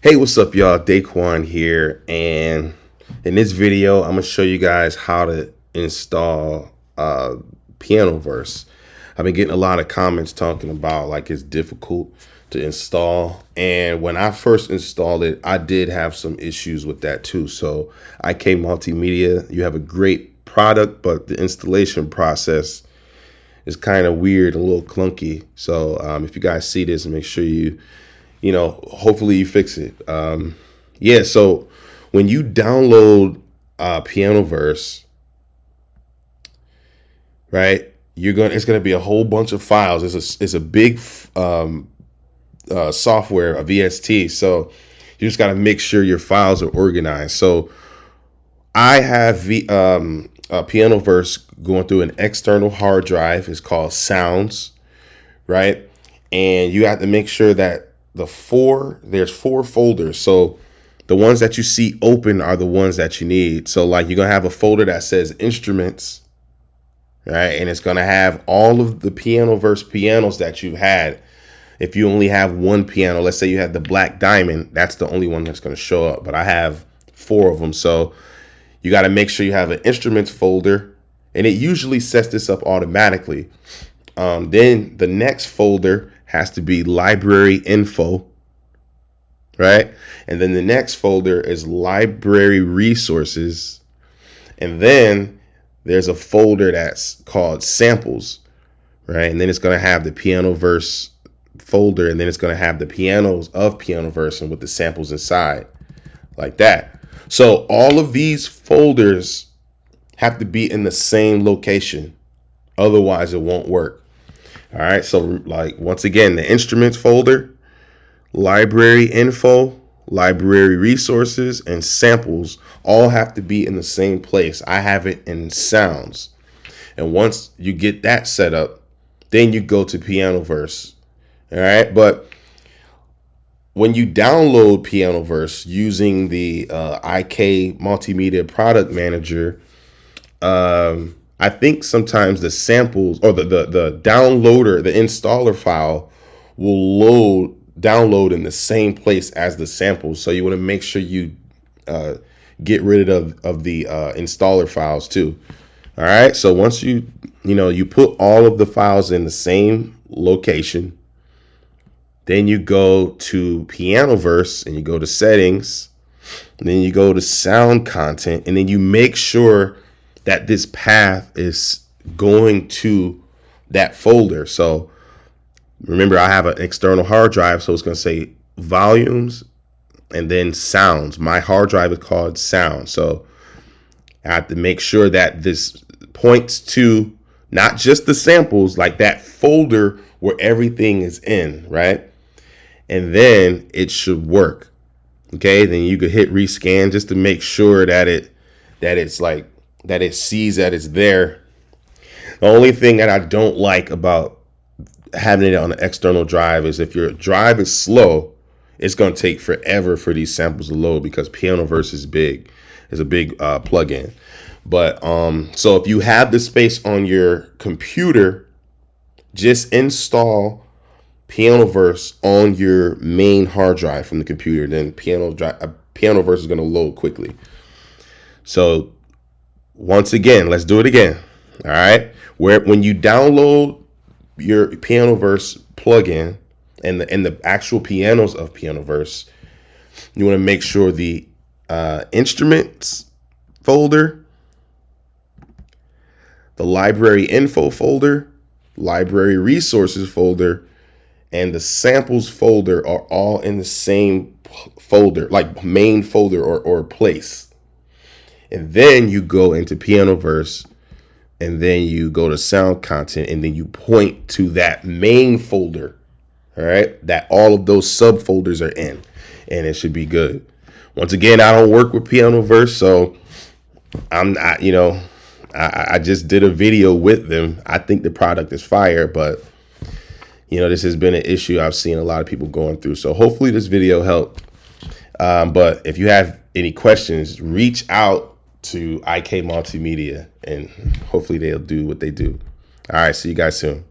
Hey, what's up, y'all? Daquan here, and in this video, I'm gonna show you guys how to install Pianoverse. I've been getting a lot of comments talking about like it's difficult to install, and when I first installed it, I did have some issues with that too. So, IK Multimedia, you have a great product, but the installation process is kind of weird, and a little clunky. So, if you guys see this, make sure hopefully you fix it. Yeah, so when you download Pianoverse, right, it's gonna be a whole bunch of files. It's a big software, a VST. So you just gotta make sure your files are organized. So I have Pianoverse going through an external hard drive. It's called Sounds, right? And you have to make sure that there's four folders. So the ones that you see open are the ones that you need. So like you're gonna have a folder that says instruments, right? And it's gonna have all of the Pianoverse pianos that you've had. If you only have one piano, let's say you have the Black Diamond, that's the only one that's gonna show up. But I have four of them. So you gotta make sure you have an instruments folder, and it usually sets this up automatically. Then the next folder has to be library info, right? And then the next folder is library resources. And then there's a folder that's called samples, right? And then it's going to have the Pianoverse folder, and then it's going to have the pianos of Pianoverse and with the samples inside, like that. So all of these folders have to be in the same location. Otherwise, it won't work. All right, so like once again, the instruments folder, library info, library resources, and samples all have to be in the same place. I have it in sounds. And once you get that set up, then you go to Pianoverse. All right, but when you download Pianoverse using the IK Multimedia Product Manager, I think sometimes the samples or the downloader, the installer file will download in the same place as the samples. So you want to make sure you get rid of the installer files too. All right. So once you put all of the files in the same location, then you go to Pianoverse and you go to settings, and then you go to sound content, and then you make sure that this path is going to that folder. So remember, I have an external hard drive, so it's going to say volumes and then sounds. My hard drive is called sound. So I have to make sure that this points to not just the samples, like that folder where everything is in, right? And then it should work. Okay, then you could hit rescan just to make sure that it sees that it's there. The only thing that I don't like about having it on an external drive is if your drive is slow, it's going to take forever for these samples to load because Pianoverse is big. It's a big plugin. But so if you have the space on your computer, just install Pianoverse on your main hard drive from the computer. Then Pianoverse is going to load quickly. So once again, let's do it again. All right. When you download your Pianoverse plugin and the actual pianos of Pianoverse, you want to make sure the instruments folder, the library info folder, library resources folder, and the samples folder are all in the same folder, like main folder or place. And then you go into Pianoverse, and then you go to sound content, and then you point to that main folder, all right, that all of those subfolders are in, and it should be good. Once again, I don't work with Pianoverse, so I'm not, I just did a video with them. I think the product is fire, but this has been an issue I've seen a lot of people going through. So hopefully this video helped. But if you have any questions, reach out to IK Multimedia, and hopefully they'll do what they do. All right, see you guys soon.